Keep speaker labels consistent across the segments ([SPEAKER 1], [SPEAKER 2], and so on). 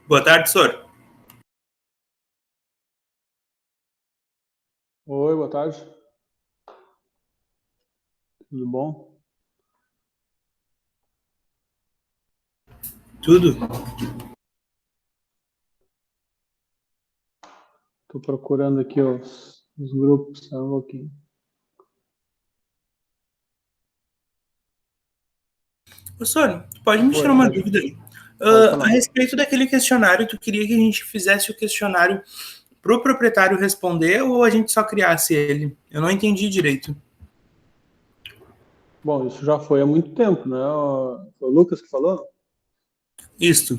[SPEAKER 1] Boa tarde, senhor.
[SPEAKER 2] Oi, boa tarde. Tudo bom?
[SPEAKER 1] Tudo?
[SPEAKER 2] Tô procurando aqui os grupos, tá um pouquinho.
[SPEAKER 1] Ô, senhor, pode me tirar
[SPEAKER 2] Oi,
[SPEAKER 1] uma
[SPEAKER 2] pode,
[SPEAKER 1] dúvida?
[SPEAKER 2] pode
[SPEAKER 1] A
[SPEAKER 2] falar.
[SPEAKER 1] respeito daquele questionário, tu queria que a gente fizesse o questionário para o proprietário responder ou a gente só criasse ele? Eu não entendi direito.
[SPEAKER 2] Bom, isso já foi há muito tempo, né? Foi o Lucas que falou?
[SPEAKER 1] Isto.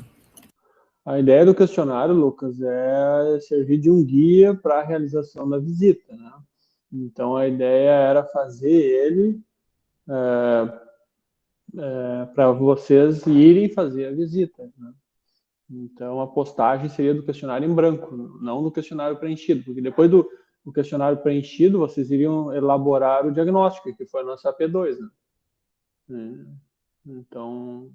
[SPEAKER 2] A ideia do questionário, Lucas, é servir de um guia para a realização da visita, né? Então, a ideia era fazer ele para vocês irem fazer a visita, né? Então, a postagem seria do questionário em branco, não do questionário preenchido, porque depois do questionário preenchido, vocês iriam elaborar o diagnóstico, que foi a nossa AP2, né? Então,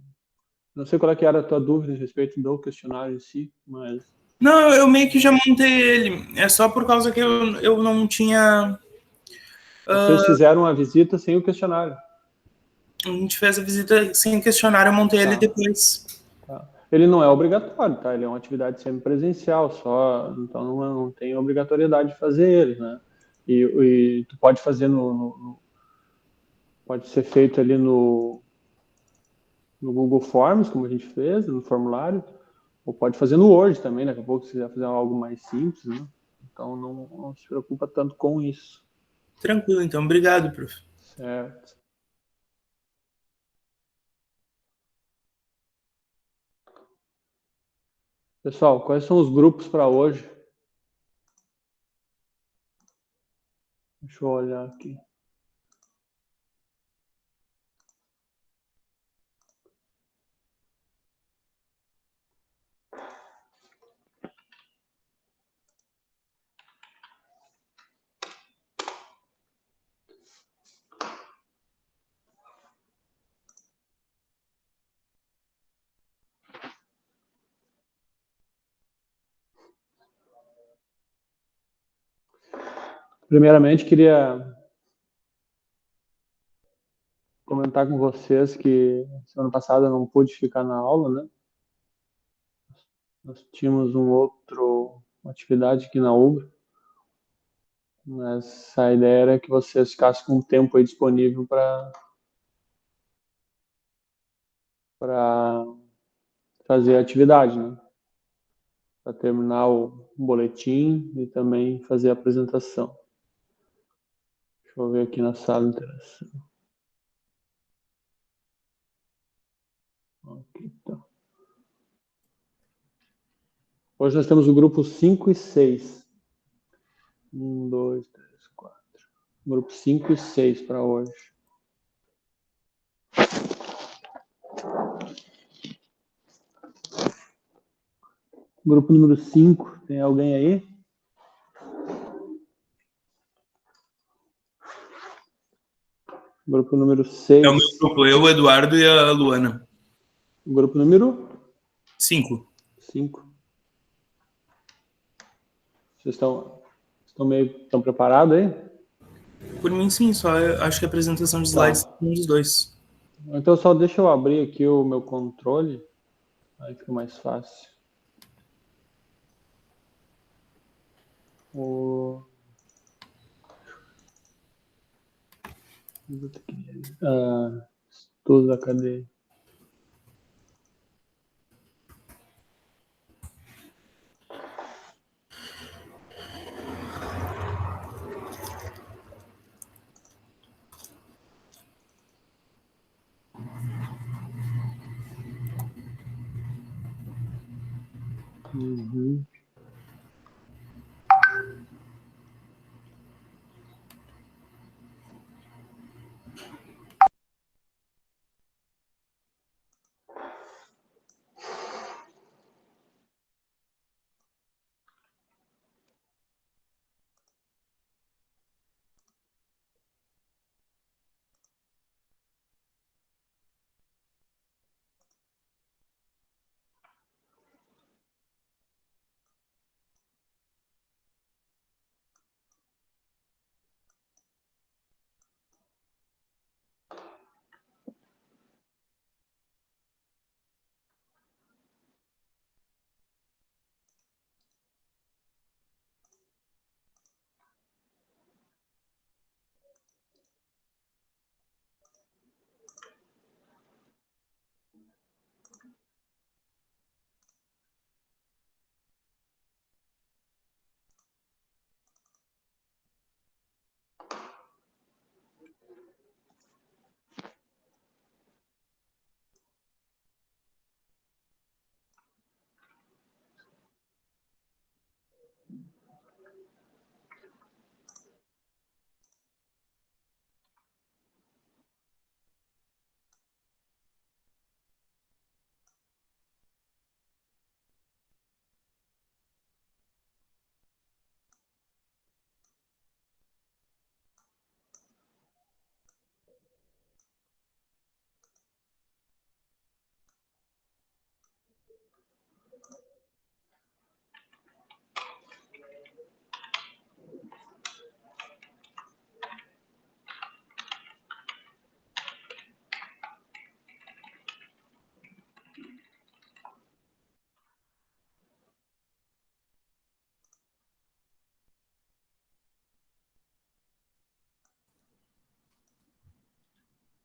[SPEAKER 2] não sei qual é que era a tua dúvida a respeito do questionário em si, mas...
[SPEAKER 1] Não, eu meio que já montei ele. É só por causa que eu não tinha.
[SPEAKER 2] Vocês fizeram a visita sem o questionário.
[SPEAKER 1] A gente fez a visita sem questionário, eu montei ele
[SPEAKER 2] Tá,
[SPEAKER 1] depois.
[SPEAKER 2] tá. Ele não é obrigatório, tá? Ele é uma atividade semipresencial, só, então não tem obrigatoriedade de fazer ele, né? E tu pode fazer pode ser feito ali no Google Forms, como a gente fez, no formulário, ou pode fazer no Word também, daqui a pouco se quiser fazer algo mais simples, né? Então não se preocupa tanto com isso.
[SPEAKER 1] Tranquilo, então. Obrigado, prof.
[SPEAKER 2] Certo. Pessoal, quais são os grupos para hoje? Deixa eu olhar aqui. Primeiramente, queria comentar com vocês que semana passada eu não pude ficar na aula, né? Nós tínhamos uma atividade aqui na UBRA, mas a ideia era que vocês ficassem com tempo aí disponível para fazer a atividade, né? Para terminar o boletim e também fazer a apresentação. Deixa eu ver aqui na sala de interação. Aqui, tá. Hoje nós temos o grupo 5 e 6. 1, 2, 3, 4. Grupo 5 e 6 para hoje. Grupo número 5, tem alguém aí? Grupo número
[SPEAKER 1] É o meu
[SPEAKER 2] 6.
[SPEAKER 1] grupo, eu, o Eduardo e a Luana.
[SPEAKER 2] Grupo número
[SPEAKER 1] 5.
[SPEAKER 2] 5. Vocês estão preparados aí?
[SPEAKER 1] Por mim, sim, só acho que a apresentação de slides
[SPEAKER 2] Tá.
[SPEAKER 1] é um dos dois.
[SPEAKER 2] Então só deixa eu abrir aqui o meu controle, aí fica mais fácil. O... Estudos da cadeia. Uhum.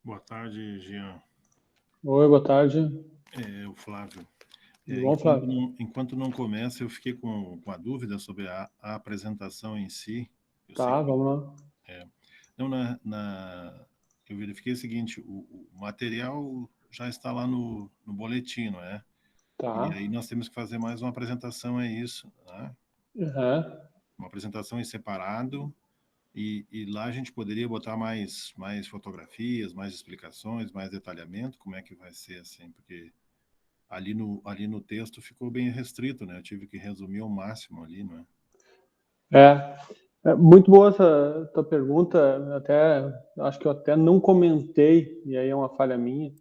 [SPEAKER 3] Boa tarde, Jean.
[SPEAKER 2] Oi, boa tarde.
[SPEAKER 3] O Flávio.
[SPEAKER 2] Bom, Flávio.
[SPEAKER 3] Enquanto não começa, eu fiquei com a dúvida sobre a apresentação em si.
[SPEAKER 2] Tá, vamos lá.
[SPEAKER 3] Não, eu verifiquei o seguinte, o material já está lá no boletim, não é?
[SPEAKER 2] Tá.
[SPEAKER 3] E aí nós temos que fazer mais uma apresentação, é isso, né?
[SPEAKER 2] Uhum.
[SPEAKER 3] Uma apresentação em separado, e lá a gente poderia botar mais fotografias, mais explicações, mais detalhamento, como é que vai ser assim, porque ali no texto ficou bem restrito, né? Eu tive que resumir ao máximo ali, não é?
[SPEAKER 2] É muito boa essa tua pergunta, acho que eu até não comentei, e aí é uma falha minha.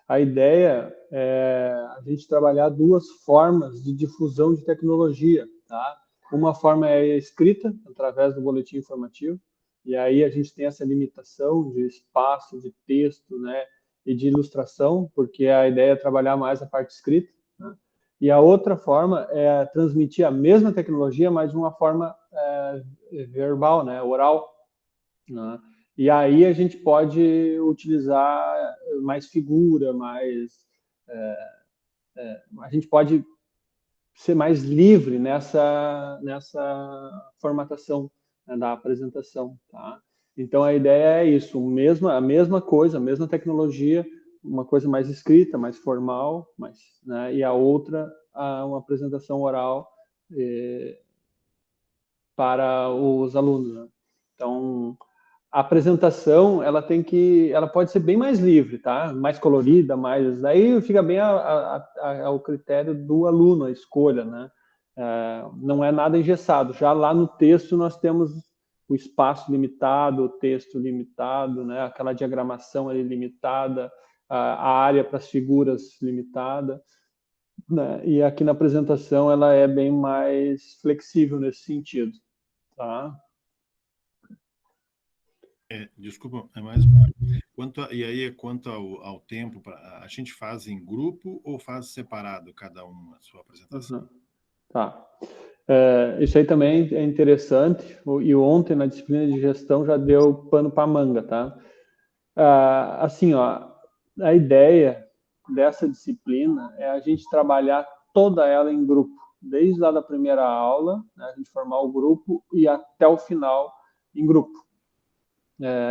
[SPEAKER 2] A ideia é a gente trabalhar duas formas de difusão de tecnologia, tá? Uma forma é a escrita, através do boletim informativo, e aí a gente tem essa limitação de espaço, de texto, né, e de ilustração, porque a ideia é trabalhar mais a parte escrita, né? E a outra forma é transmitir a mesma tecnologia, mas de uma forma verbal, né, oral, né? E aí a gente pode utilizar mais figura, a gente pode ser mais livre nessa formatação, né, da apresentação, tá? Então a ideia é isso, a mesma coisa, a mesma tecnologia, uma coisa mais escrita, mais formal, né, e a outra uma apresentação oral para os alunos, né? Então a apresentação ela pode ser bem mais livre, tá? Mais colorida, daí fica bem ao critério do aluno a escolha, né? Não é nada engessado. Já lá no texto nós temos o espaço limitado, o texto limitado, né? Aquela diagramação ali limitada, a área para as figuras limitada, né? E aqui na apresentação ela é bem mais flexível nesse sentido, tá?
[SPEAKER 3] Desculpa, quanto ao tempo, a gente faz em grupo ou faz separado cada um a sua apresentação?
[SPEAKER 2] Uhum. Tá. Isso aí também é interessante, e ontem na disciplina de gestão já deu pano para manga, tá? Assim, ó, a ideia dessa disciplina é a gente trabalhar toda ela em grupo, desde lá da primeira aula, né, a gente formar o grupo e até o final em grupo.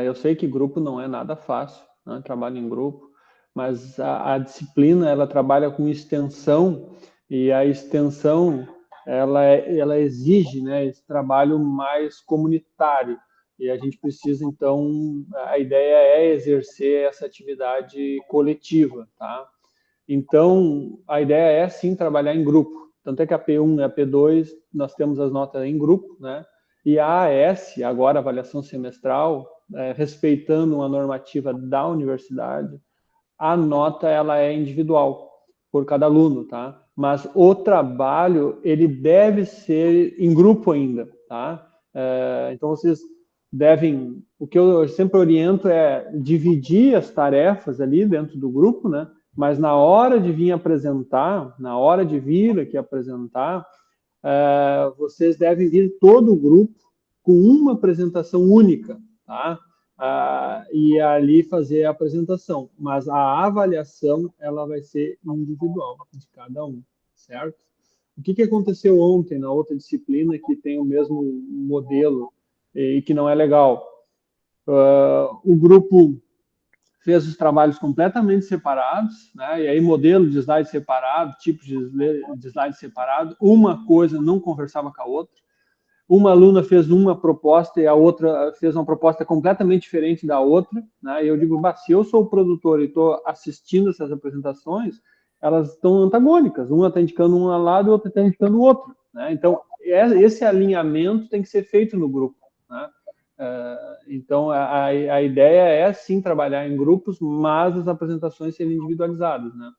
[SPEAKER 2] Eu sei que grupo não é nada fácil, né, trabalho em grupo, mas a disciplina ela trabalha com extensão, e a extensão ela exige, né, esse trabalho mais comunitário, e a gente precisa, então, a ideia é exercer essa atividade coletiva, tá? Então, a ideia é, sim, trabalhar em grupo. Tanto é que a P1 e a P2, nós temos as notas em grupo, né? E a AS, agora, avaliação semestral, respeitando uma normativa da universidade, a nota ela é individual, por cada aluno, tá? Mas o trabalho, ele deve ser em grupo ainda, tá? Então, vocês devem... O que eu sempre oriento é dividir as tarefas ali dentro do grupo, né? Mas na hora de vir apresentar, na hora de vir aqui apresentar, vocês devem vir todo o grupo com uma apresentação única, tá? E ali fazer a apresentação. Mas a avaliação, ela vai ser individual, de cada um, certo? O que aconteceu ontem na outra disciplina que tem o mesmo modelo e que não é legal? O grupo fez os trabalhos completamente separados, né? E aí modelo de slide separado, tipo de slide separado, uma coisa não conversava com a outra. Uma aluna fez uma proposta e a outra fez uma proposta completamente diferente da outra, né? E eu digo, se eu sou o produtor e estou assistindo essas apresentações, elas estão antagônicas, uma está indicando um lado e outra está indicando o outro, né? Então, esse alinhamento tem que ser feito no grupo, né? Então, a ideia é, sim, trabalhar em grupos, mas as apresentações serem individualizadas, né?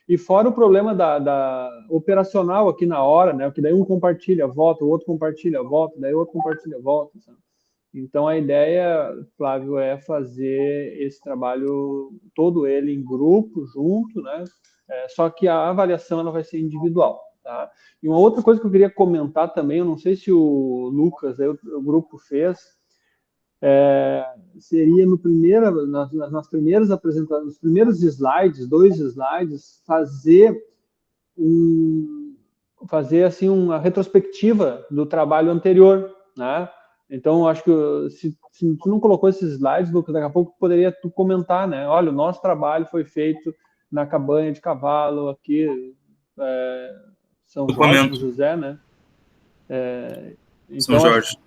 [SPEAKER 2] E fora o problema da operacional aqui na hora, né? Que daí um compartilha, volta, o outro compartilha, volta, daí o outro compartilha, volta, sabe? Então, a ideia, Flávio, é fazer esse trabalho, todo ele em grupo, junto, né? Só que a avaliação ela vai ser individual, tá? E uma outra coisa que eu queria comentar também, eu não sei se o Lucas, aí, o grupo fez, seria nas primeiras apresentações, nos primeiros slides, 2 slides, fazer assim uma retrospectiva do trabalho anterior, né? Então, acho que se tu não colocou esses slides, Lucas, daqui a pouco poderia tu comentar, né? Olha, o nosso trabalho foi feito na cabanha de cavalo aqui, São José, né? Então,
[SPEAKER 1] São Jorge.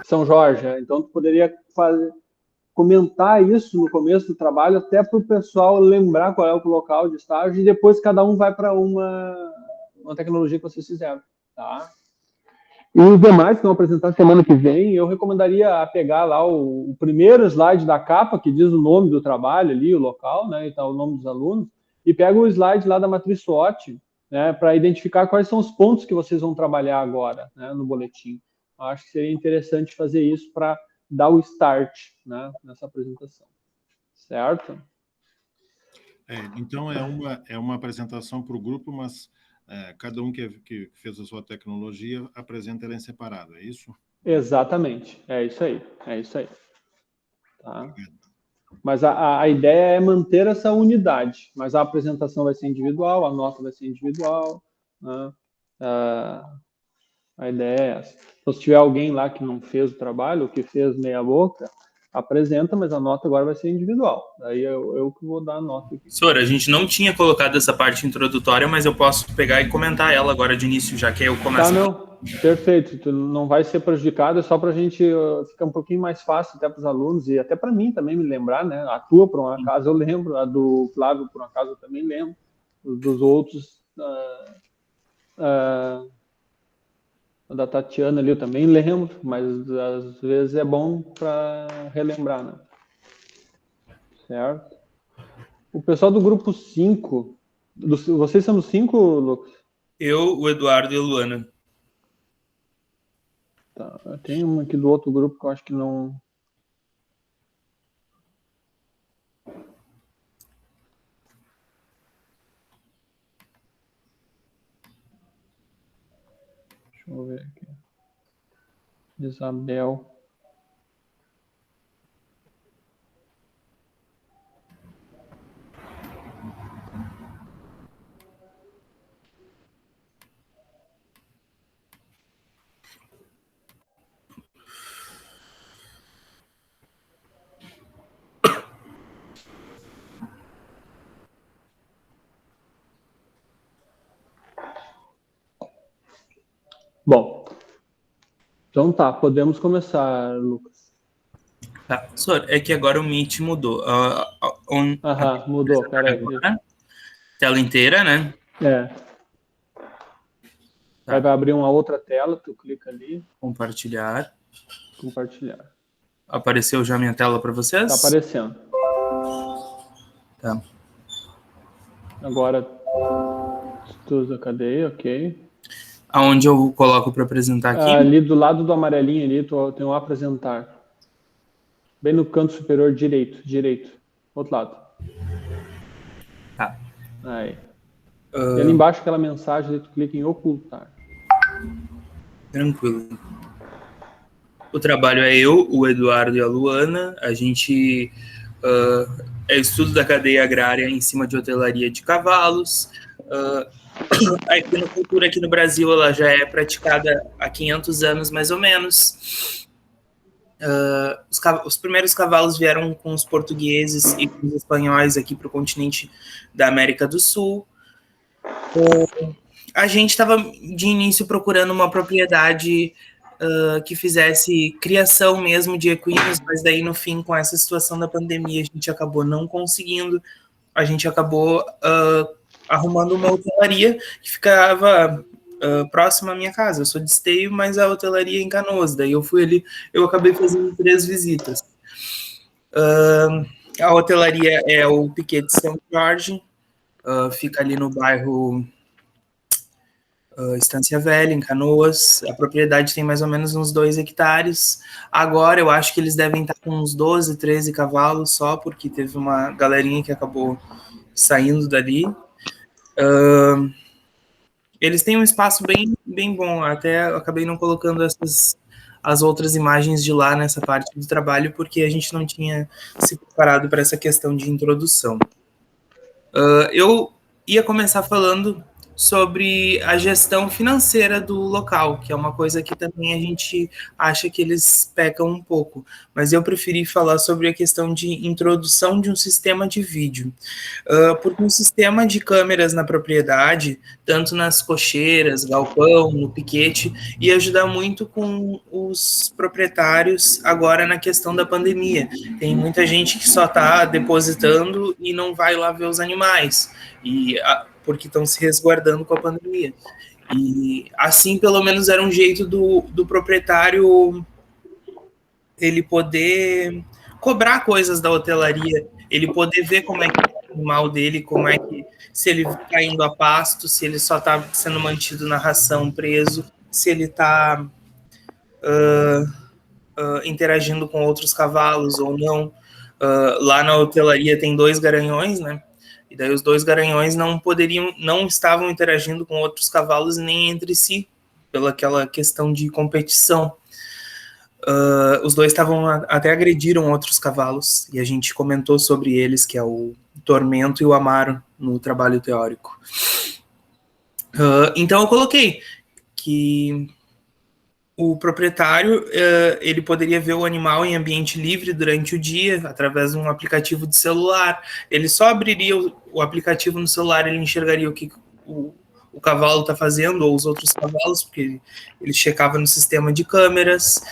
[SPEAKER 2] São Jorge. Então, tu poderia comentar isso no começo do trabalho, até para o pessoal lembrar qual é o local de estágio, e depois cada um vai para uma tecnologia que vocês fizeram, tá? E os demais que vão apresentar semana que vem, eu recomendaria pegar lá o primeiro slide da capa, que diz o nome do trabalho ali, o local, né, e tá o nome dos alunos, e pega o slide lá da matriz SWOT, né, para identificar quais são os pontos que vocês vão trabalhar agora, né, no boletim. Eu acho que seria interessante fazer isso para dar o start, né, nessa apresentação. Certo?
[SPEAKER 3] Então, é uma apresentação para o grupo, mas cada um que fez a sua tecnologia apresenta ela em separado, é isso?
[SPEAKER 2] Exatamente, é isso aí. Tá? Mas a ideia é manter essa unidade, mas a apresentação vai ser individual, a nota vai ser individual, né? A ideia é essa. Então, se tiver alguém lá que não fez o trabalho, ou que fez meia boca, apresenta, mas a nota agora vai ser individual. Daí eu que vou dar a nota aqui.
[SPEAKER 1] Sora, a gente não tinha colocado essa parte introdutória, mas eu posso pegar e comentar ela agora de início, já que eu começo.
[SPEAKER 2] Tá, não. Perfeito. Tu não vai ser prejudicado, é só para a gente ficar um pouquinho mais fácil até para os alunos e até para mim também me lembrar, né? A tua, por um acaso, eu lembro. A do Flávio, por um acaso, eu também lembro. Dos outros... A da Tatiana ali eu também lembro, mas às vezes é bom para relembrar, né? Certo? O pessoal do grupo 5, vocês são os 5, Lucas?
[SPEAKER 1] Eu, o Eduardo e a Luana.
[SPEAKER 2] Tá, tem um aqui do outro grupo que eu acho que não... Deixa eu ver aqui. Isabel. Bom, então tá, podemos começar, Lucas.
[SPEAKER 1] Tá, Sora, é que agora o Meet mudou.
[SPEAKER 2] Mudou, peraí.
[SPEAKER 1] Tela inteira, né?
[SPEAKER 2] Tá. Vai abrir uma outra tela, tu clica ali.
[SPEAKER 1] Compartilhar.
[SPEAKER 2] Apareceu
[SPEAKER 1] já minha tela para vocês?
[SPEAKER 2] Tá aparecendo.
[SPEAKER 1] Tá.
[SPEAKER 2] Agora, cadê? Ok.
[SPEAKER 1] Aonde eu coloco para apresentar aqui?
[SPEAKER 2] Ali do lado do amarelinho ali, tem um apresentar. Bem no canto superior direito. Outro lado.
[SPEAKER 1] Tá.
[SPEAKER 2] Aí. E ali embaixo aquela mensagem, tu clica em ocultar.
[SPEAKER 1] Tranquilo. O trabalho é eu, o Eduardo e a Luana. A gente é estudo da cadeia agrária em cima de hotelaria de cavalos. A equinocultura aqui no Brasil ela já é praticada há 500 anos, mais ou menos. Os primeiros cavalos vieram com os portugueses e com os espanhóis aqui para o continente da América do Sul. A gente estava, de início, procurando uma propriedade que fizesse criação mesmo de equinos, mas daí, no fim, com essa situação da pandemia, a gente acabou não conseguindo. A gente acabou arrumando uma hotelaria que ficava próxima à minha casa. Eu sou de Esteio, mas a hotelaria é em Canoas. Daí eu fui ali, eu acabei fazendo 3 visitas. A hotelaria é o Piquet de São Jorge, fica ali no bairro Estância Velha, em Canoas. A propriedade tem mais ou menos uns 2 hectares. Agora eu acho que eles devem estar com uns 12, 13 cavalos só, porque teve uma galerinha que acabou saindo dali. Eles têm um espaço bem bom, até eu acabei não colocando as outras imagens de lá nessa parte do trabalho, porque a gente não tinha se preparado para essa questão de introdução. Eu ia começar falando sobre a gestão financeira do local, que é uma coisa que também a gente acha que eles pecam um pouco, mas eu preferi falar sobre a questão de introdução de um sistema de vídeo, porque um sistema de câmeras na propriedade, tanto nas cocheiras, galpão, no piquete, ia ajudar muito com os proprietários agora na questão da pandemia. Tem muita gente que só está depositando e não vai lá ver os animais, porque estão se resguardando com a pandemia. E assim, pelo menos, era um jeito do proprietário ele poder cobrar coisas da hotelaria, ele poder ver como é que é o animal dele, como é que, se ele está indo a pasto, se ele só está sendo mantido na ração preso, se ele está interagindo com outros cavalos ou não. Lá na hotelaria tem 2 garanhões, né? E daí os 2 garanhões não estavam interagindo com outros cavalos nem entre si, pela aquela questão de competição. Os 2 até agrediram outros cavalos, e a gente comentou sobre eles, que é o Tormento e o Amaro, no trabalho teórico. Então eu coloquei que o proprietário ele poderia ver o animal em ambiente livre durante o dia, através de um aplicativo de celular. Ele só abriria o aplicativo no celular, ele enxergaria o que o cavalo está fazendo, ou os outros cavalos, porque ele checava no sistema de câmeras.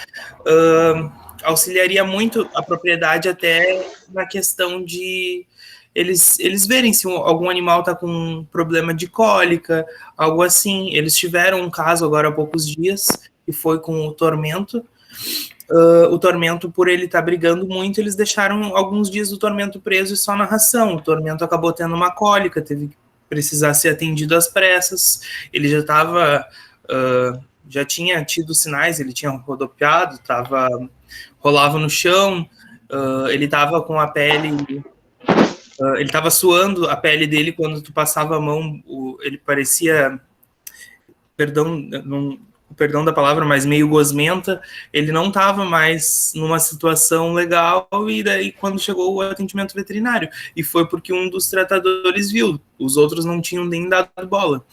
[SPEAKER 1] Auxiliaria muito a propriedade até na questão de eles verem se algum animal está com um problema de cólica, algo assim. Eles tiveram um caso agora há poucos dias, que foi com o Tormento. O Tormento, por ele estar brigando muito, eles deixaram alguns dias do Tormento preso e só na ração. O Tormento acabou tendo uma cólica, teve que precisar ser atendido às pressas. Ele já estava... já tinha tido sinais, ele tinha rodopiado, rolava no chão, ele estava com a pele... ele estava suando a pele dele quando tu passava a mão, ele parecia... Perdão da palavra, mas meio gosmenta. Ele não estava mais numa situação legal, e daí quando chegou o atendimento veterinário, e foi porque um dos tratadores viu, os outros não tinham nem dado bola.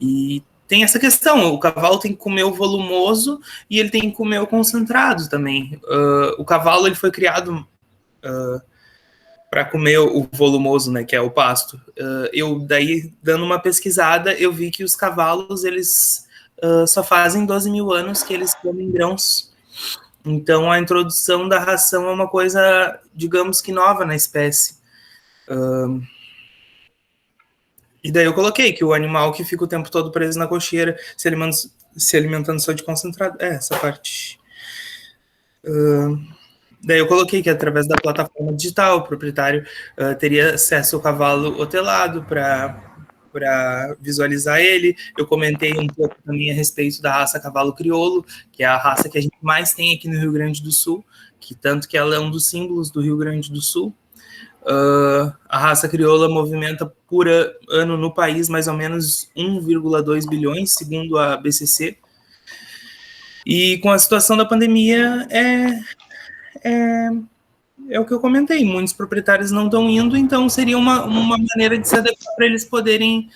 [SPEAKER 1] E tem essa questão, o cavalo tem que comer o volumoso e ele tem que comer o concentrado também. O cavalo ele foi criado para comer o volumoso, né, que é o pasto. Eu daí, dando uma pesquisada, eu vi que os cavalos, eles só fazem 12 mil anos que eles comem grãos. Então, a introdução da ração é uma coisa, digamos que nova na espécie. E daí eu coloquei que o animal que fica o tempo todo preso na cocheira, se alimentando só de concentrado, essa parte. Daí eu coloquei que através da plataforma digital, o proprietário teria acesso ao cavalo hotelado para visualizar ele. Eu comentei um pouco também a respeito da raça cavalo crioulo, que é a raça que a gente mais tem aqui no Rio Grande do Sul, que tanto que ela é um dos símbolos do Rio Grande do Sul. A raça crioula movimenta por ano no país mais ou menos 1,2 bilhões, segundo a BCC. E com a situação da pandemia, é o que eu comentei, muitos proprietários não estão indo, então seria uma maneira de se adequar para eles poderem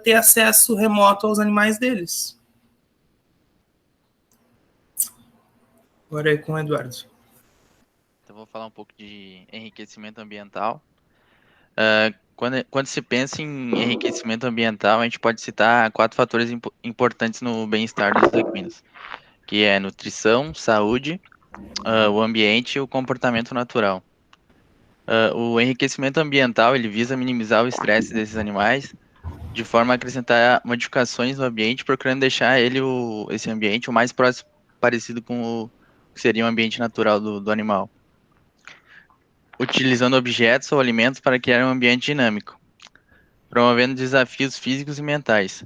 [SPEAKER 1] ter acesso remoto aos animais deles. Agora é com o Eduardo.
[SPEAKER 4] Então, vou falar um pouco de enriquecimento ambiental. Quando se pensa em enriquecimento ambiental, a gente pode citar 4 fatores importantes no bem-estar dos equinos, que é nutrição, saúde, o ambiente e o comportamento natural. O enriquecimento ambiental ele visa minimizar o estresse desses animais, de forma a acrescentar modificações no ambiente, procurando deixar esse ambiente o mais próximo, parecido com o que seria o ambiente natural do animal. Utilizando objetos ou alimentos para criar um ambiente dinâmico, promovendo desafios físicos e mentais.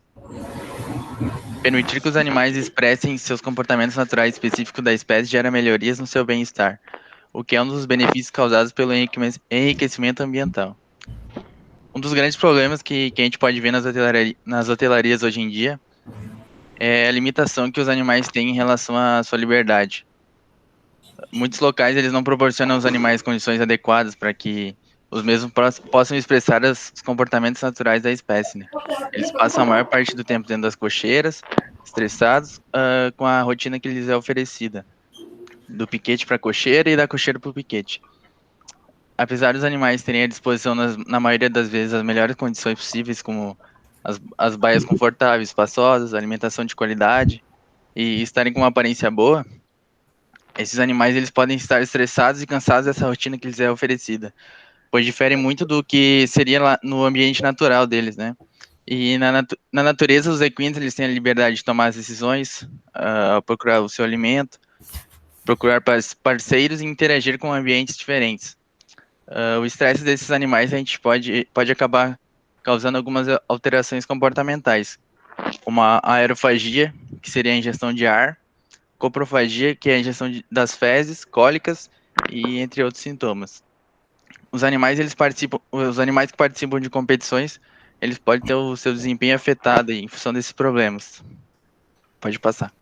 [SPEAKER 4] Permitir que os animais expressem seus comportamentos naturais específicos da espécie gera melhorias no seu bem-estar, o que é um dos benefícios causados pelo enriquecimento ambiental. Um dos grandes problemas que a gente pode ver nas hotelarias hoje em dia é a limitação que os animais têm em relação à sua liberdade. Muitos locais eles não proporcionam aos animais condições adequadas para que os mesmos possam expressar os comportamentos naturais da espécie, né? Eles passam a maior parte do tempo dentro das cocheiras, estressados, com a rotina que lhes é oferecida, do piquete para a cocheira e da cocheira para o piquete. Apesar dos animais terem à disposição, na maioria das vezes, as melhores condições possíveis, como as baias confortáveis, espaçosas, alimentação de qualidade e estarem com uma aparência boa, esses animais eles podem estar estressados e cansados dessa rotina que lhes é oferecida, pois diferem muito do que seria lá no ambiente natural deles, né? E na natureza, os equinos eles têm a liberdade de tomar as decisões, procurar o seu alimento, procurar parceiros e interagir com ambientes diferentes. O estresse desses animais a gente pode acabar causando algumas alterações comportamentais, como a aerofagia, que seria a ingestão de ar, coprofagia, que é a ingestão das fezes, cólicas e entre outros sintomas. Os animais que participam de competições, eles podem ter o seu desempenho afetado em função desses problemas. Pode passar.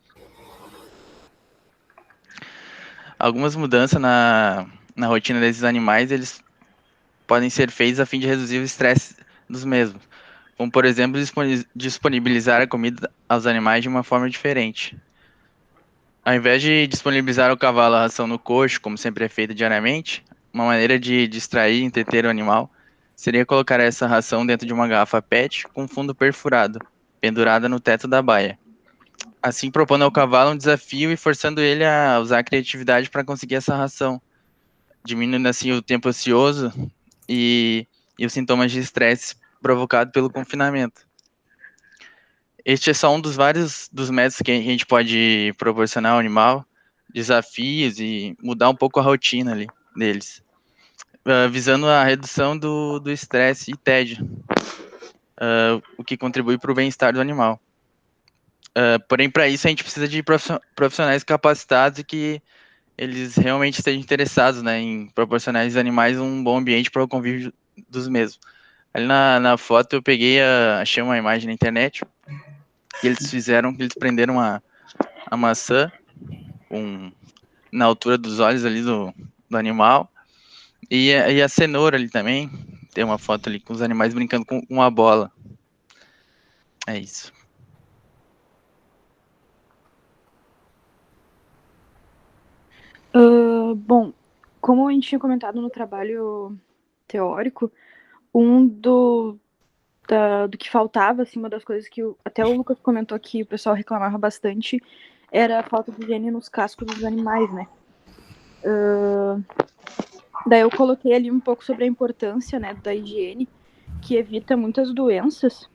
[SPEAKER 4] Algumas mudanças na rotina desses animais, eles podem ser feitas a fim de reduzir o estresse dos mesmos, como, por exemplo, disponibilizar a comida aos animais de uma forma diferente. Ao invés de disponibilizar ao cavalo a ração no coxo, como sempre é feito diariamente, uma maneira de distrair e entreter o animal seria colocar essa ração dentro de uma garrafa PET com fundo perfurado, pendurada no teto da baia. Assim, propondo ao cavalo um desafio e forçando ele a usar a criatividade para conseguir essa ração, diminuindo assim o tempo ocioso e os sintomas de estresse provocado pelo confinamento. Este é só um dos vários dos métodos que a gente pode proporcionar ao animal, desafios e mudar um pouco a rotina ali deles, visando a redução do estresse e tédio, o que contribui para o bem-estar do animal. Porém, para isso, a gente precisa de profissionais capacitados e que eles realmente estejam interessados, né, em proporcionar aos animais um bom ambiente para o convívio dos mesmos. Ali na foto eu achei uma imagem na internet que eles prenderam a maçã na altura dos olhos ali do animal e a cenoura ali também. Tem uma foto ali com os animais brincando com uma bola. É isso.
[SPEAKER 5] Bom, como a gente tinha comentado no trabalho teórico, do que faltava, assim, uma das coisas que até o Lucas comentou que o pessoal reclamava bastante, era a falta de higiene nos cascos dos animais, né? Daí eu coloquei ali um pouco sobre a importância, né, da higiene, que evita muitas doenças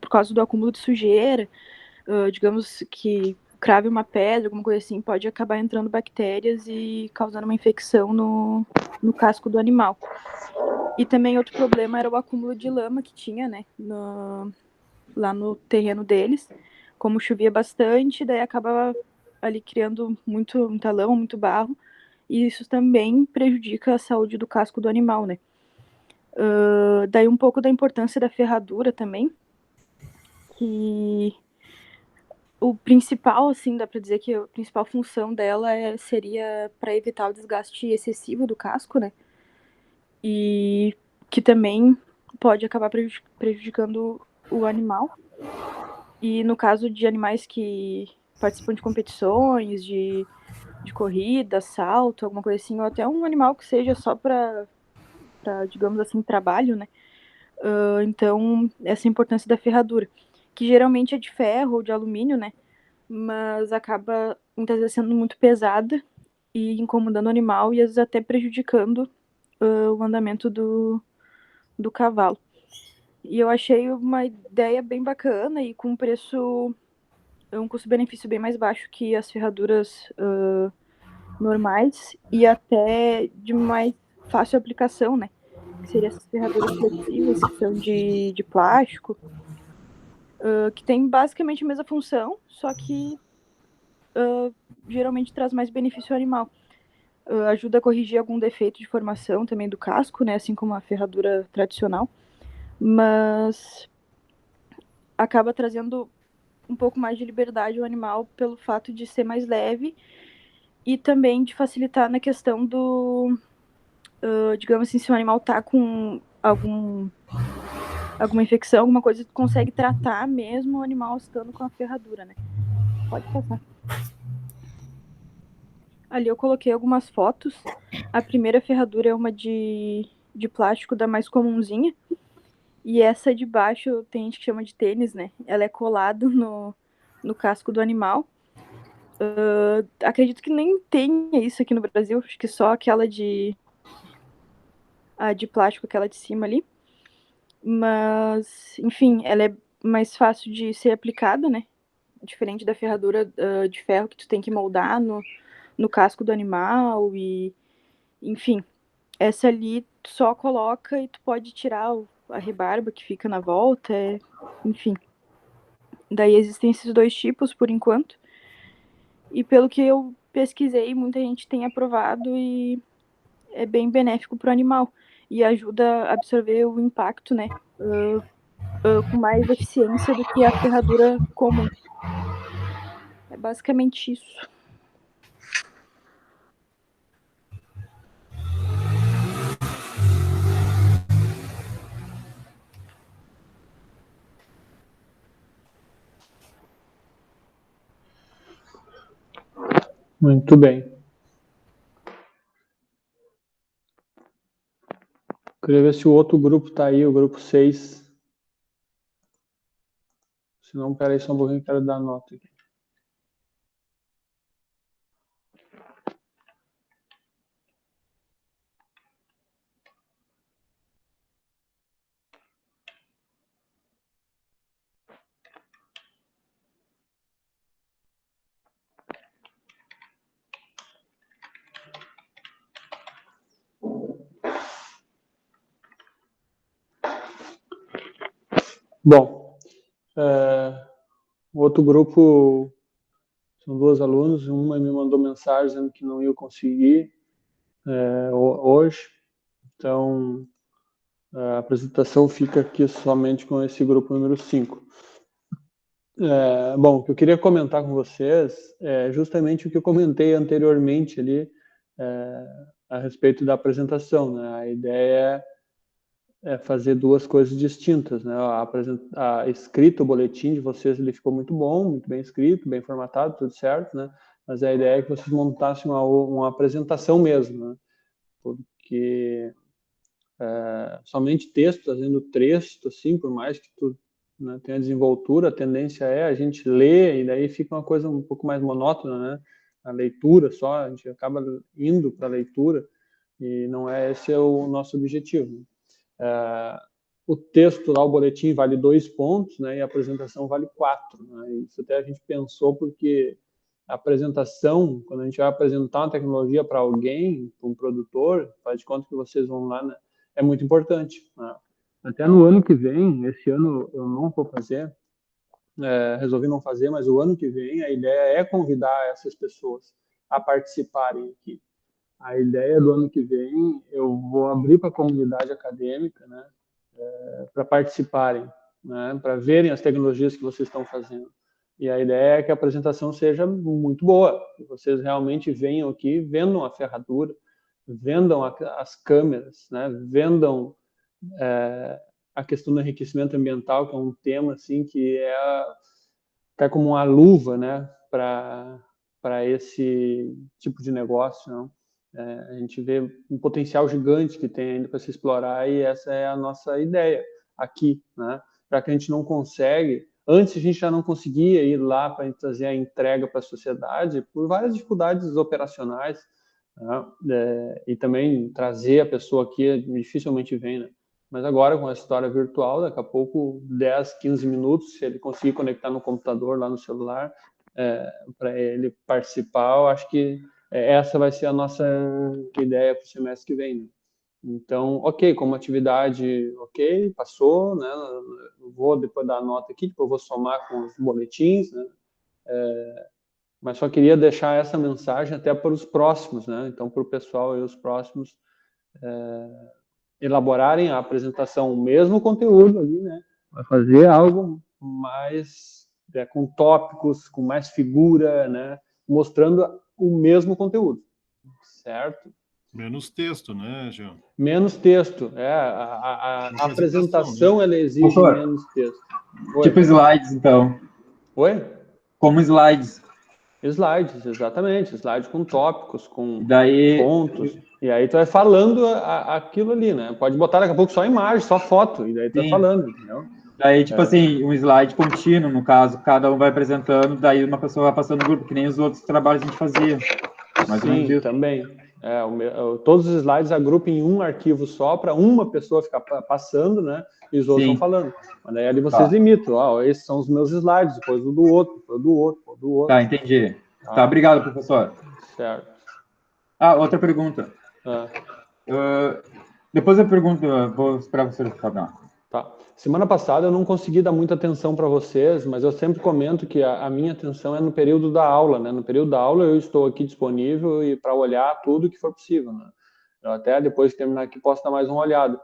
[SPEAKER 5] por causa do acúmulo de sujeira, digamos que crave uma pedra, alguma coisa assim, pode acabar entrando bactérias e causando uma infecção no casco do animal. E também outro problema era o acúmulo de lama que tinha, né, lá no terreno deles. Como chovia bastante, daí acaba ali criando muita lama, muito barro, e isso também prejudica a saúde do casco do animal, né. Daí um pouco da importância da ferradura também, que o principal, assim, dá para dizer que a principal função dela seria para evitar o desgaste excessivo do casco, né? E que também pode acabar prejudicando o animal. E no caso de animais que participam de competições, de corrida, salto, alguma coisa assim, ou até um animal que seja só para digamos assim, trabalho, né? Então, essa importância da ferradura, que geralmente é de ferro ou de alumínio, né? Mas acaba muitas vezes sendo muito pesada e incomodando o animal e às vezes até prejudicando o andamento do cavalo. E eu achei uma ideia bem bacana e com um custo-benefício bem mais baixo que as ferraduras normais e até de mais fácil aplicação, né? Que seriam essas ferraduras flexíveis, que são de plástico, que tem basicamente a mesma função, só que geralmente traz mais benefício ao animal. Ajuda a corrigir algum defeito de formação também do casco, né? Assim como a ferradura tradicional. Mas acaba trazendo um pouco mais de liberdade ao animal pelo fato de ser mais leve e também de facilitar na questão do, digamos assim, se o animal tá com alguma infecção, alguma coisa, tu consegue tratar mesmo o animal estando com a ferradura, né? Pode passar. Ali eu coloquei algumas fotos. A primeira ferradura é uma de plástico da mais comunzinha. E essa de baixo tem gente que chama de tênis, né? Ela é colada no casco do animal. Acredito que nem tenha isso aqui no Brasil. Acho que só aquela a de plástico, aquela de cima ali. Mas, enfim, ela é mais fácil de ser aplicada, né? Diferente da ferradura de ferro que tu tem que moldar no casco do animal e, enfim, essa ali tu só coloca e tu pode tirar a rebarba que fica na volta, enfim. Daí existem esses dois tipos por enquanto. E pelo que eu pesquisei, muita gente tem aprovado e é bem benéfico para o animal e ajuda a absorver o impacto, né? Com mais eficiência do que a ferradura comum. É basicamente isso.
[SPEAKER 2] Muito bem. Queria ver se o outro grupo está aí, o grupo 6. Se não, peraí só um pouquinho, quero dar nota aqui. Bom, o outro grupo são 2 alunos, uma me mandou mensagem dizendo que não ia conseguir hoje, então a apresentação fica aqui somente com esse grupo número 5. Bom, o que eu queria comentar com vocês é justamente o que eu comentei anteriormente ali a respeito da apresentação, né? A ideia é fazer duas coisas distintas, né? A escrita, o boletim de vocês, ele ficou muito bom, muito bem escrito, bem formatado, tudo certo, né? Mas a ideia é que vocês montassem uma apresentação mesmo, né? Porque somente texto, fazendo texto, assim, por mais que tu, né, tenha desenvoltura, a tendência é a gente ler e daí fica uma coisa um pouco mais monótona, né? A leitura só, a gente acaba indo para a leitura e não é esse o nosso objetivo. O texto lá, o boletim, vale 2 pontos, né? E a apresentação vale 4. Né? Isso até a gente pensou porque a apresentação, quando a gente vai apresentar uma tecnologia para alguém, para um produtor, faz de conta que vocês vão lá, né? É muito importante. Né? Até no ano que vem, esse ano eu não vou fazer, resolvi não fazer, mas o ano que vem a ideia é convidar essas pessoas a participarem aqui. A ideia do ano que vem eu vou abrir para a comunidade acadêmica, né? Para participarem, né? Para verem as tecnologias que vocês estão fazendo. E a ideia é que a apresentação seja muito boa, que vocês realmente venham aqui, vendam a ferradura, vendam as câmeras, né? Vendam a questão do enriquecimento ambiental, que é um tema assim que tá como uma luva, né? Para esse tipo de negócio, não? A gente vê um potencial gigante que tem ainda para se explorar e essa é a nossa ideia aqui, né? Já que a gente não consegue, antes a gente já não conseguia ir lá para trazer a entrega para a sociedade por várias dificuldades operacionais, né? E também trazer a pessoa aqui dificilmente vem, né? Mas agora com a história virtual, daqui a pouco 10, 15 minutos, se ele conseguir conectar no computador, lá no celular, para ele participar, eu acho que essa vai ser a nossa ideia para o semestre que vem. Né? Então, ok, como atividade, ok, passou, né? Vou depois dar a nota aqui, depois eu vou somar com os boletins, né? Mas só queria deixar essa mensagem até para os próximos, né? Então, para o pessoal e os próximos elaborarem a apresentação, o mesmo conteúdo ali, né? Vai fazer algo mais com tópicos, com mais figura, né, mostrando o mesmo conteúdo, certo?
[SPEAKER 3] Menos texto, né, Jean?
[SPEAKER 2] Menos texto. A apresentação,
[SPEAKER 3] né?
[SPEAKER 2] ela exige
[SPEAKER 6] Professor,
[SPEAKER 2] menos texto.
[SPEAKER 6] tipo slides, então.
[SPEAKER 2] Oi?
[SPEAKER 6] Como slides.
[SPEAKER 2] Slides, exatamente. Slides com tópicos, com
[SPEAKER 6] Daí,
[SPEAKER 2] pontos. E aí tu vai falando aquilo ali, né? Pode botar daqui a pouco só imagem, só foto. E daí tu vai
[SPEAKER 6] sim.
[SPEAKER 2] falando, entendeu?
[SPEAKER 6] Daí, tipo assim, um slide contínuo, no caso, cada um vai apresentando, daí uma pessoa vai passando no grupo, que nem os outros trabalhos a gente fazia. Mais ou menos
[SPEAKER 2] Sim,
[SPEAKER 6] isso.
[SPEAKER 2] também. Todos os slides agrupam em um arquivo só, para uma pessoa ficar passando, né? E os outros
[SPEAKER 6] Sim.
[SPEAKER 2] vão falando. Mas daí ali vocês limitam. Ó, esses são os meus slides, depois o do outro, depois do outro, depois do outro.
[SPEAKER 6] Tá, entendi. Tá, obrigado, professor.
[SPEAKER 2] Certo.
[SPEAKER 6] Outra pergunta.
[SPEAKER 2] Ah.
[SPEAKER 6] Depois eu pergunto, vou esperar você responder.
[SPEAKER 2] Tá. Semana passada eu não consegui dar muita atenção para vocês, mas eu sempre comento que a minha atenção é no período da aula, né? No período da aula eu estou aqui disponível e para olhar tudo que for possível, né? Eu até depois de terminar aqui posso dar mais uma olhada.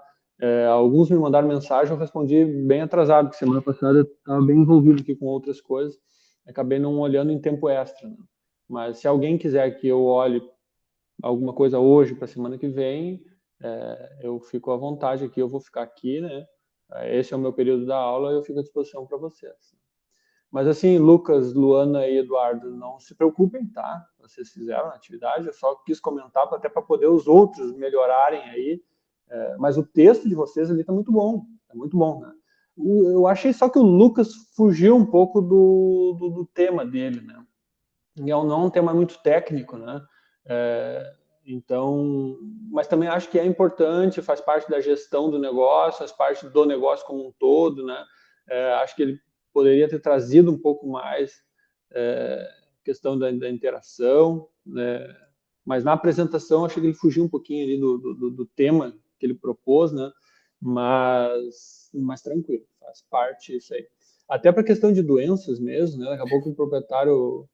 [SPEAKER 2] Alguns me mandaram mensagem, eu respondi bem atrasado, porque semana passada eu estava bem envolvido aqui com outras coisas, acabei não olhando em tempo extra, né? Mas se alguém quiser que eu olhe alguma coisa hoje para a semana que vem, eu fico à vontade aqui, eu vou ficar aqui, né? Esse é o meu período da aula e eu fico à disposição para vocês. Mas assim, Lucas, Luana e Eduardo, não se preocupem, tá? Vocês fizeram a atividade, eu só quis comentar até para poder os outros melhorarem aí. Mas o texto de vocês ali está muito bom, né? Eu achei só que o Lucas fugiu um pouco do tema dele, né? E é não um tema muito técnico, né? Então, mas também acho que é importante, faz parte da gestão do negócio, faz parte do negócio como um todo, né? Acho que ele poderia ter trazido um pouco mais questão da interação, né? Mas na apresentação acho que ele fugiu um pouquinho ali do tema que ele propôs, né? Mas tranquilo, faz parte isso aí. Até para questão de doenças mesmo, né? Daqui a pouco o proprietário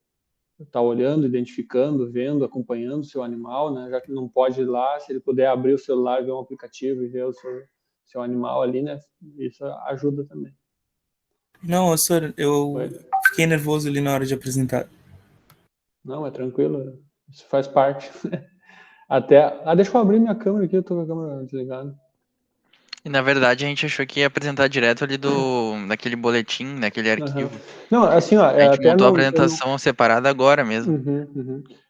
[SPEAKER 2] está olhando, identificando, vendo, acompanhando o seu animal, né? Já que não pode ir lá, se ele puder abrir o celular, ver um aplicativo e ver o seu animal ali, né? Isso ajuda também.
[SPEAKER 1] Não, senhor, eu fiquei nervoso ali na hora de apresentar.
[SPEAKER 2] Não, é tranquilo, isso faz parte. Deixa eu abrir minha câmera aqui, eu tô com a câmera desligada.
[SPEAKER 4] E na verdade a gente achou que ia apresentar direto ali daquele boletim, daquele arquivo.
[SPEAKER 2] Não, assim, ó,
[SPEAKER 4] A gente
[SPEAKER 2] até
[SPEAKER 4] montou a apresentação separada agora mesmo.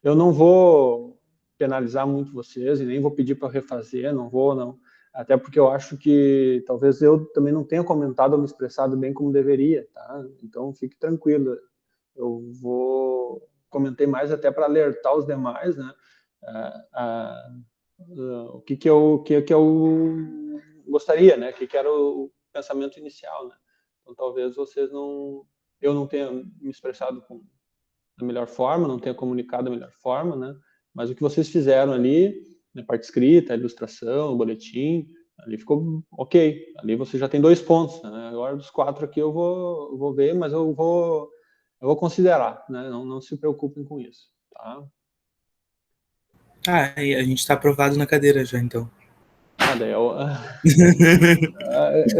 [SPEAKER 2] Eu não vou penalizar muito vocês e nem vou pedir para refazer, não vou, não. Até porque eu acho que talvez eu também não tenha comentado ou me expressado bem como deveria, tá? Então fique tranquilo. Eu comentei mais até para alertar os demais, né? O que eu gostaria, né? Que era o pensamento inicial, né? Então talvez eu não tenha me expressado da melhor forma, não tenha comunicado da melhor forma, né? Mas o que vocês fizeram ali, na parte escrita, a ilustração, o boletim, ali ficou ok. Ali você já tem 2 pontos, né? Agora dos 4 aqui eu vou ver, mas eu vou considerar, né? Não se preocupem com isso, tá?
[SPEAKER 1] E a gente está aprovado na cadeira já, então.
[SPEAKER 2] Daí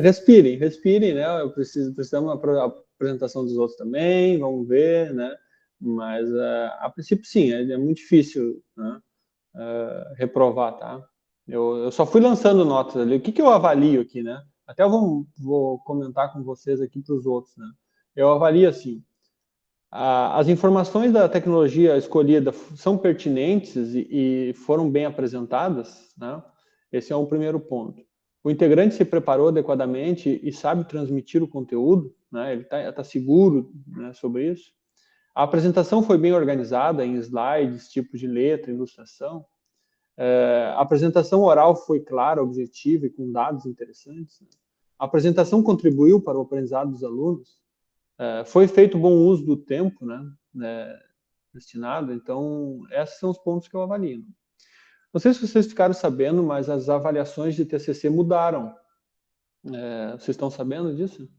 [SPEAKER 2] respirem, né? Precisamos da apresentação dos outros também, vamos ver, né? Mas a princípio sim, é muito difícil, né? Reprovar, tá? Eu só fui lançando notas ali. O que eu avalio aqui, né? Até eu vou comentar com vocês aqui para os outros, né? Eu avalio assim: as informações da tecnologia escolhida são pertinentes e foram bem apresentadas, né? Esse é um primeiro ponto. O integrante se preparou adequadamente e sabe transmitir o conteúdo, né? Ele tá seguro, né, sobre isso. A apresentação foi bem organizada em slides, tipos de letra, ilustração. A apresentação oral foi clara, objetiva e com dados interessantes. A apresentação contribuiu para o aprendizado dos alunos. Foi feito bom uso do tempo, né, destinado. Então, esses são os pontos que eu avalio. Não sei se vocês ficaram sabendo, mas as avaliações de TCC mudaram. Vocês estão sabendo disso?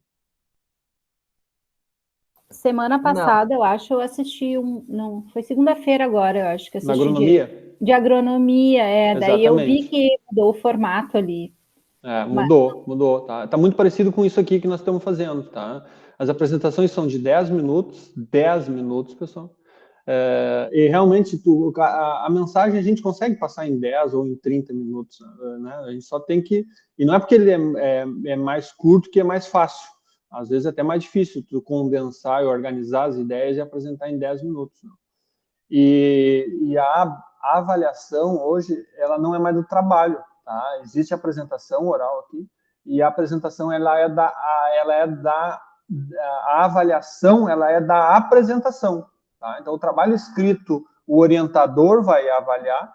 [SPEAKER 7] Semana passada, eu acho, eu assisti não, foi segunda-feira agora, eu acho que assisti.
[SPEAKER 2] Na agronomia?
[SPEAKER 7] De agronomia, daí eu vi
[SPEAKER 2] Exatamente.
[SPEAKER 7] que mudou o formato ali.
[SPEAKER 2] Mudou, tá muito parecido com isso aqui que nós estamos fazendo, tá? As apresentações são de 10 minutos, pessoal. E realmente a mensagem a gente consegue passar em 10 ou em 30 minutos, né? A gente só tem que... E não é porque ele é mais curto que é mais fácil. Às vezes é até mais difícil tu condensar e organizar as ideias e apresentar em 10 minutos. Né? E a avaliação hoje, ela não é mais do trabalho, tá? Existe a apresentação oral aqui, e a apresentação a avaliação ela é da apresentação. Tá? Então, o trabalho escrito, o orientador vai avaliar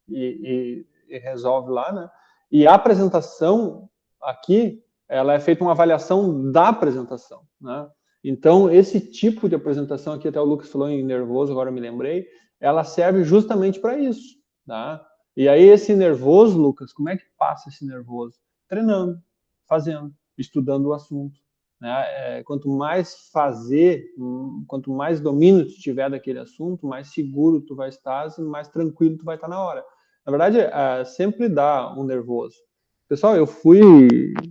[SPEAKER 2] e resolve lá, né? E a apresentação aqui, ela é feita uma avaliação da apresentação, né? Então, esse tipo de apresentação aqui, até o Lucas falou em nervoso, agora eu me lembrei, ela serve justamente para isso, tá? E aí, esse nervoso, Lucas, como é que passa esse nervoso? Treinando, fazendo, estudando o assunto. Né? Quanto mais fazer, quanto mais domínio tu tiver daquele assunto, mais seguro tu vai estar e mais tranquilo tu vai estar na hora. Na verdade, sempre dá um nervoso. Pessoal,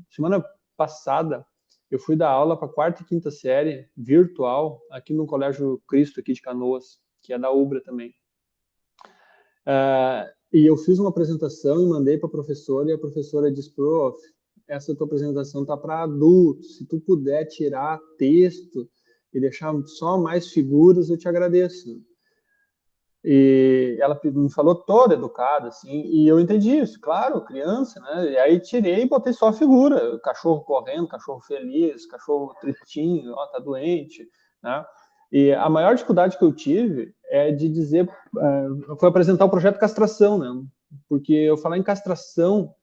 [SPEAKER 2] semana passada, eu fui dar aula para a 4ª e 5ª série, virtual, aqui no Colégio Cristo, aqui de Canoas, que é da UBRA também. E eu fiz uma apresentação e mandei para a professora, e a professora disse, prof, essa tua apresentação tá para adultos, se tu puder tirar texto e deixar só mais figuras, eu te agradeço. E ela me falou toda educada, assim, e eu entendi isso, claro, criança, né? E aí tirei e botei só a figura, cachorro correndo, cachorro feliz, cachorro tristinho, ó, tá doente, né? E a maior dificuldade que eu tive é de dizer, foi apresentar o projeto castração, né? Porque eu falar em castração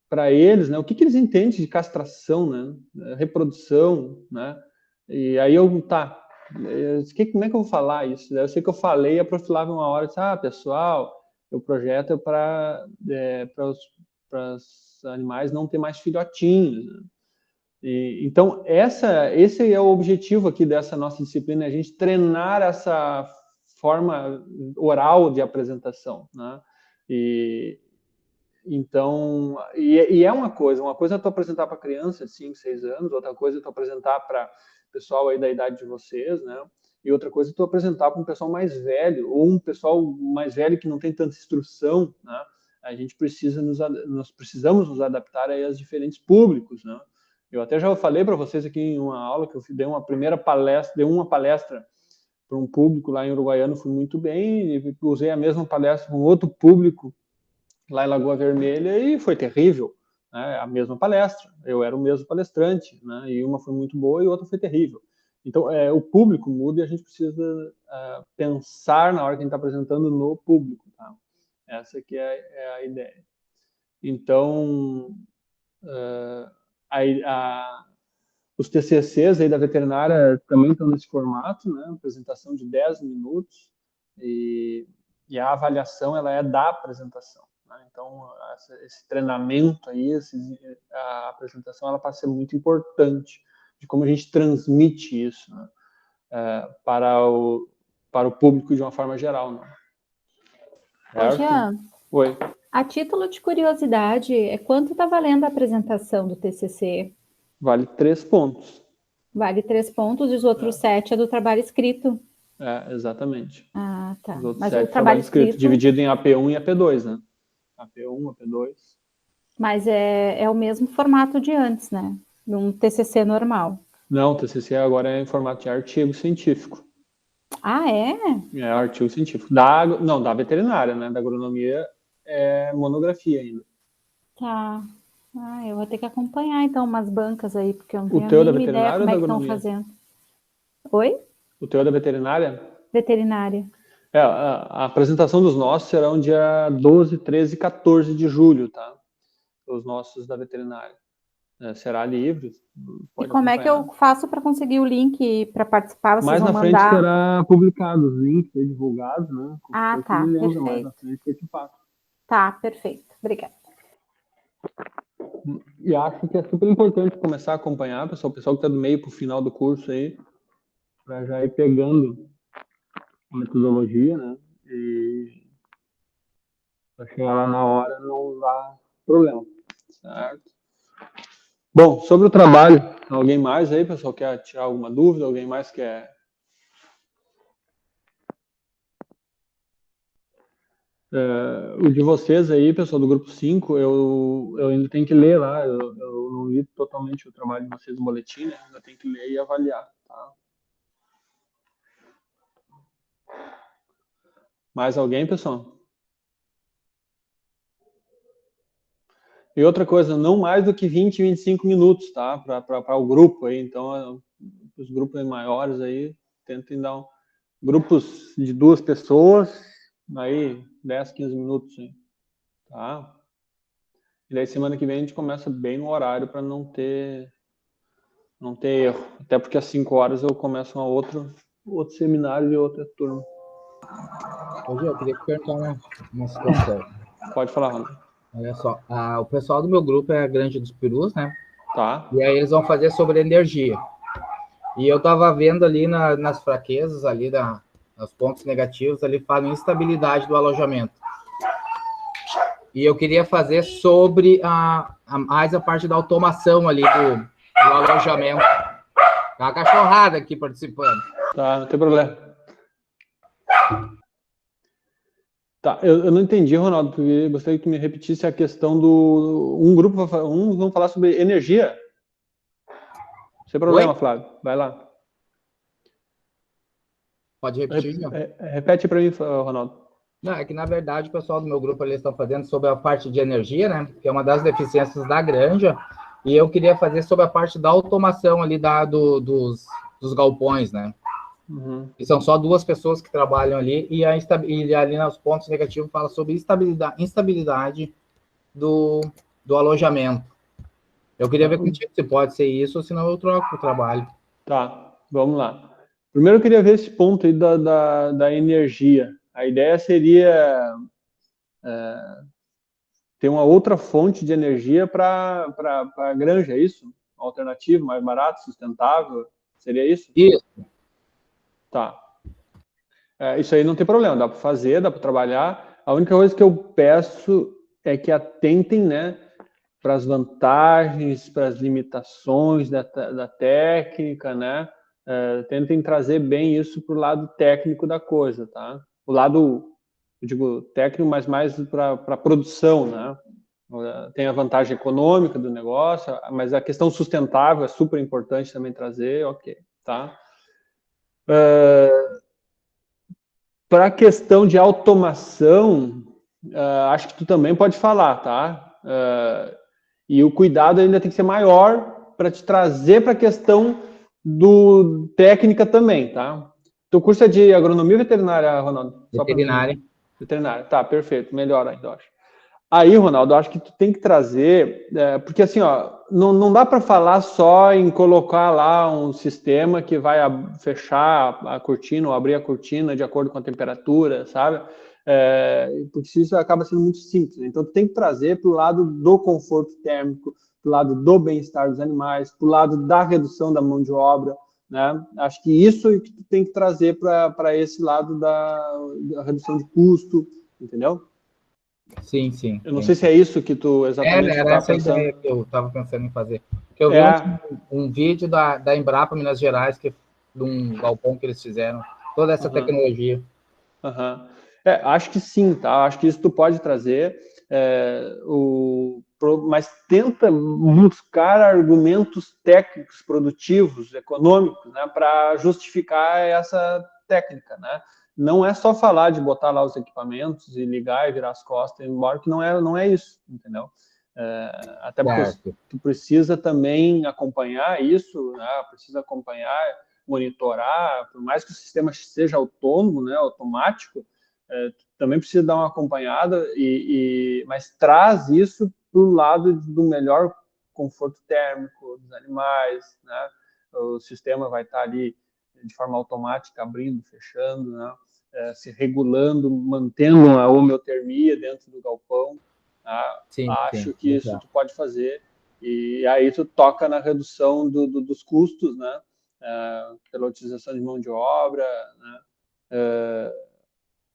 [SPEAKER 2] para eles, né? O que eles entendem de castração, né? Reprodução, né? E aí como é que eu vou falar isso? Eu sei que eu falei, a prof. Flávia uma hora disse, pessoal, o projeto é para os animais não ter mais filhotinhos. Né? Então, esse é o objetivo aqui dessa nossa disciplina, a gente treinar essa forma oral de apresentação. Né? Então, é uma coisa é tu apresentar para criança de 5, 6 anos, outra coisa é tu apresentar para pessoal aí da idade de vocês, né? E outra coisa é tu apresentar para um pessoal mais velho, ou um pessoal mais velho que não tem tanta instrução, né? A gente nós precisamos nos adaptar aí aos diferentes públicos, né? Eu até já falei para vocês aqui em uma aula que eu dei uma palestra para um público lá em Uruguaiano, fui muito bem, e usei a mesma palestra com outro público lá em Lagoa Vermelha e foi terrível, né? A mesma palestra, eu era o mesmo palestrante, né? E uma foi muito boa e outra foi terrível. Então, o público muda e a gente precisa pensar na hora que a gente está apresentando no público, tá? Essa aqui é a ideia. Então, os TCCs aí da veterinária também estão nesse formato, né? Apresentação de 10 minutos e a avaliação ela é da apresentação. Então, esse treinamento aí, a apresentação, ela passa a ser muito importante de como a gente transmite isso, né, para o público de uma forma geral. Né?
[SPEAKER 7] Jean,
[SPEAKER 2] oi.
[SPEAKER 7] A título de curiosidade, quanto está valendo a apresentação do TCC?
[SPEAKER 2] Vale 3 pontos.
[SPEAKER 7] Vale 3 pontos e os outros 7 é do trabalho escrito.
[SPEAKER 2] Exatamente.
[SPEAKER 7] Tá.
[SPEAKER 2] Os outros
[SPEAKER 7] Mas
[SPEAKER 2] 7
[SPEAKER 7] o trabalho escrito
[SPEAKER 2] dividido em AP1 e AP2, né? AP1, AP2.
[SPEAKER 7] Mas é o mesmo formato de antes, né? Num TCC normal.
[SPEAKER 2] Não, o TCC agora é em formato de artigo científico.
[SPEAKER 7] É?
[SPEAKER 2] É artigo científico. Da veterinária, né? Da agronomia é monografia ainda.
[SPEAKER 7] Tá. Eu vou ter que acompanhar, então, umas bancas aí, porque eu não tenho
[SPEAKER 2] o teu
[SPEAKER 7] a
[SPEAKER 2] da
[SPEAKER 7] mínima ideia
[SPEAKER 2] veterinária
[SPEAKER 7] como
[SPEAKER 2] ou
[SPEAKER 7] é
[SPEAKER 2] da
[SPEAKER 7] que estão
[SPEAKER 2] agronomia?
[SPEAKER 7] fazendo. Oi?
[SPEAKER 2] O teu é da veterinária?
[SPEAKER 7] Veterinária.
[SPEAKER 2] A apresentação dos nossos serão dia 12, 13 e 14 de julho, tá? Os nossos da veterinária. Será livre.
[SPEAKER 7] E como é que eu faço para conseguir o link para participar? Vocês
[SPEAKER 2] mais
[SPEAKER 7] vão
[SPEAKER 2] na frente
[SPEAKER 7] mandar...
[SPEAKER 2] será publicado os links divulgados, né?
[SPEAKER 7] Tá, perfeito.
[SPEAKER 2] Mais na frente que eu te passo.
[SPEAKER 7] Tá, perfeito. Obrigada.
[SPEAKER 2] E acho que é super importante começar a acompanhar, pessoal, o pessoal que está do meio para o final do curso aí, para já ir pegando a metodologia, né? E para chegar lá na hora não dá problema, certo? Bom, sobre o trabalho, Alguém mais aí, pessoal, quer tirar alguma dúvida? Alguém mais quer... O de vocês aí, pessoal do grupo 5, eu ainda tenho que ler lá, eu não li totalmente o trabalho de vocês no boletim, né? Ainda tenho que ler e avaliar, tá? Mais alguém, pessoal? E outra coisa, não mais do que 20, 25 minutos, tá? Para o grupo aí, então, os grupos maiores aí, tentem dar grupos de 2 pessoas, aí 10, 15 minutos, hein? Tá? E daí semana que vem a gente começa bem no horário para não ter erro. Até porque às 5 horas eu começo outro seminário de outra turma.
[SPEAKER 8] Hoje eu queria te perguntar uma situação.
[SPEAKER 2] Pode falar, Ronaldo.
[SPEAKER 8] Olha só, o pessoal do meu grupo é a Grande dos Perus, né?
[SPEAKER 2] Tá.
[SPEAKER 8] E aí eles vão fazer sobre energia. E eu tava vendo ali nas fraquezas, ali nos pontos negativos, ali fala instabilidade do alojamento. E eu queria fazer sobre mais a parte da automação ali do alojamento. Tá uma cachorrada aqui participando.
[SPEAKER 2] Tá, não tem problema. Tá, eu não entendi, Ronaldo, porque eu gostaria que me repetisse a questão do... vamos falar sobre energia? Sem problema,
[SPEAKER 8] Oi?
[SPEAKER 2] Flávio. Vai lá.
[SPEAKER 8] Pode repetir, João?
[SPEAKER 2] Repete para mim, Ronaldo.
[SPEAKER 8] Não, é que na verdade o pessoal do meu grupo eles estão fazendo sobre a parte de energia, né? Que é uma das deficiências da granja. E eu queria fazer sobre a parte da automação ali dos galpões, né?
[SPEAKER 2] Uhum.
[SPEAKER 8] E são só 2 pessoas que trabalham ali, e ali nos pontos negativos fala sobre instabilidade do alojamento. Eu queria ver contigo se pode ser isso, ou senão eu troco o trabalho.
[SPEAKER 2] Tá, vamos lá. Primeiro eu queria ver esse ponto aí da energia. A ideia seria ter uma outra fonte de energia para a granja, é isso? Uma alternativa mais barata, sustentável? Seria isso?
[SPEAKER 8] Isso.
[SPEAKER 2] Tá. Isso aí não tem problema, dá para fazer, dá para trabalhar. A única coisa que eu peço é que atentem, né, para as vantagens, para as limitações da técnica, né? Tentem trazer bem isso para o lado técnico da coisa, tá? O lado, eu digo técnico, mas mais para a produção, né? Tem a vantagem econômica do negócio, mas a questão sustentável é super importante também trazer, ok, tá? Para a questão de automação, acho que tu também pode falar, tá? E o cuidado ainda tem que ser maior para te trazer para a questão do técnica também, tá? Teu curso é de agronomia ou veterinária, Ronaldo?
[SPEAKER 8] Veterinária.
[SPEAKER 2] Veterinária, tá, perfeito, melhor ainda, eu acho. Aí, Ronaldo, eu acho que tu tem que trazer, porque assim, ó, não dá para falar só em colocar lá um sistema que vai fechar a cortina ou abrir a cortina de acordo com a temperatura, sabe? Porque isso acaba sendo muito simples. Então, tu tem que trazer para o lado do conforto térmico, para o lado do bem-estar dos animais, para o lado da redução da mão de obra, né? Acho que isso é que tu tem que trazer para esse lado da redução de custo, entendeu?
[SPEAKER 8] Sim, sim.
[SPEAKER 2] Eu não sei se é isso que tu exatamente
[SPEAKER 8] Era
[SPEAKER 2] tá
[SPEAKER 8] essa
[SPEAKER 2] pensando.
[SPEAKER 8] a ideia que eu estava pensando em fazer. Porque eu vi um vídeo da Embrapa Minas Gerais, de um galpão que eles fizeram, toda essa tecnologia.
[SPEAKER 2] Acho que sim, tá? Acho que isso tu pode trazer, mas tenta buscar argumentos técnicos, produtivos, econômicos, né, para justificar essa técnica, né? Não é só falar de botar lá os equipamentos e ligar e virar as costas, embora que não é isso, entendeu? Até porque tu precisa também acompanhar isso, né? Precisa acompanhar, monitorar, por mais que o sistema seja autônomo, né, automático, também precisa dar uma acompanhada, mas traz isso para o lado do melhor conforto térmico dos animais, né? O sistema vai estar ali de forma automática, abrindo, fechando, né? Se regulando, mantendo a homeotermia dentro do galpão. Tá?
[SPEAKER 8] Sim,
[SPEAKER 2] acho que isso tu pode fazer, e aí tu toca na redução dos custos, né? Pela utilização de mão de obra, né?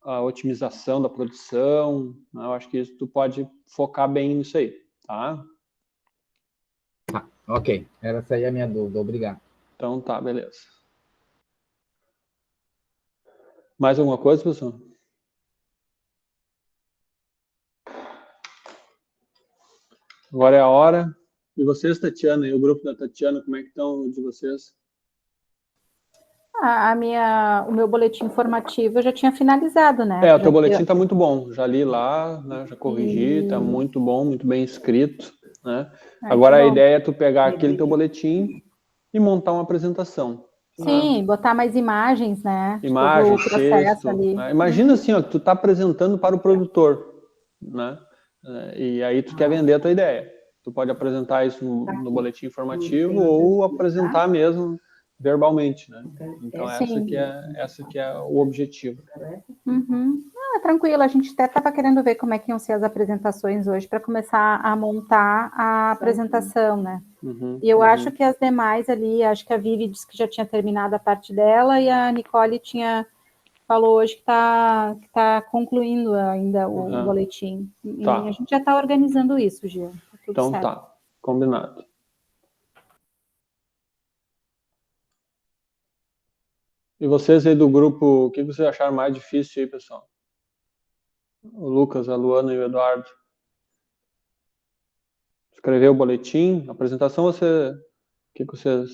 [SPEAKER 2] A otimização da produção, né? Eu acho que isso tu pode focar bem nisso aí, tá?
[SPEAKER 8] Tá, ok. Essa aí é a minha dúvida. Obrigado.
[SPEAKER 2] Então tá, beleza. Mais alguma coisa, pessoal? Agora é a hora. E vocês, Tatiana, e o grupo da Tatiana, como é que estão de vocês?
[SPEAKER 7] O meu boletim informativo eu já tinha finalizado, né?
[SPEAKER 2] É, o teu boletim está muito bom. Já li lá, né? Já corrigi, está muito bom, muito bem escrito, né? Agora a ideia é tu pegar aquele teu boletim e montar uma apresentação.
[SPEAKER 7] Sim, botar mais imagens, né?
[SPEAKER 2] Imagens,
[SPEAKER 7] todo o processo
[SPEAKER 2] texto.
[SPEAKER 7] ali.
[SPEAKER 2] Né? Imagina assim, ó, que tu está apresentando para o produtor, né? E aí tu quer vender a tua ideia. Tu pode apresentar isso no boletim informativo ou apresentar mesmo verbalmente, né? Então essa que é o objetivo.
[SPEAKER 7] Uhum. Tranquilo, a gente até estava querendo ver como é que iam ser as apresentações hoje para começar a montar a apresentação, né? E eu acho que as demais ali, acho que a Vivi disse que já tinha terminado a parte dela e a Nicole falou hoje que tá concluindo ainda o boletim. E a gente já está organizando isso, Gil.
[SPEAKER 2] Então certo. Tá, combinado. E vocês aí do grupo, o que vocês acharam mais difícil aí, pessoal? O Lucas, a Luana e o Eduardo. Escrever o boletim, a apresentação, o que vocês...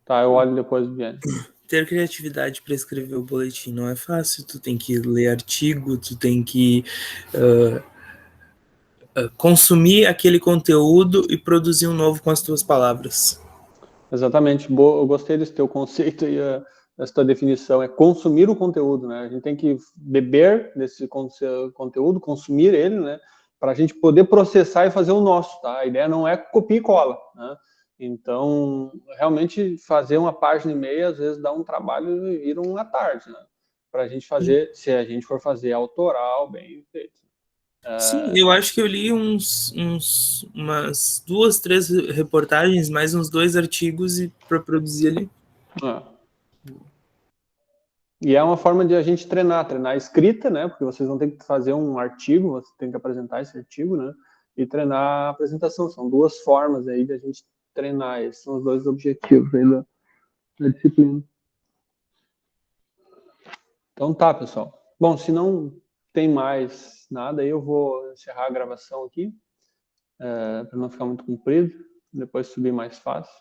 [SPEAKER 2] Tá, eu olho depois, Viane.
[SPEAKER 1] Ter criatividade para escrever o boletim não é fácil. Tu tem que ler artigo, tu tem que consumir aquele conteúdo e produzir um novo com as tuas palavras.
[SPEAKER 2] Exatamente. Eu gostei desse teu conceito e essa tua definição. É consumir o conteúdo, né? A gente tem que beber desse conteúdo, consumir ele, né? Para a gente poder processar e fazer o nosso, tá? A ideia não é copia e cola, né? Então, realmente fazer uma página e meia, às vezes dá um trabalho e vira uma tarde, né? Para a gente fazer, se a gente for fazer autoral, bem feito.
[SPEAKER 1] Sim, eu acho que eu li umas 2, 3 reportagens, mais uns 2 artigos para produzir ali.
[SPEAKER 2] E é uma forma de a gente treinar a escrita, né? Porque vocês vão ter que fazer um artigo, você tem que apresentar esse artigo, né? E treinar a apresentação. São 2 formas aí de a gente treinar. Esses são os 2 objetivos aí da disciplina. Então tá, pessoal. Bom, se não tem mais nada, aí eu vou encerrar a gravação aqui, para não ficar muito comprido, depois subir mais fácil.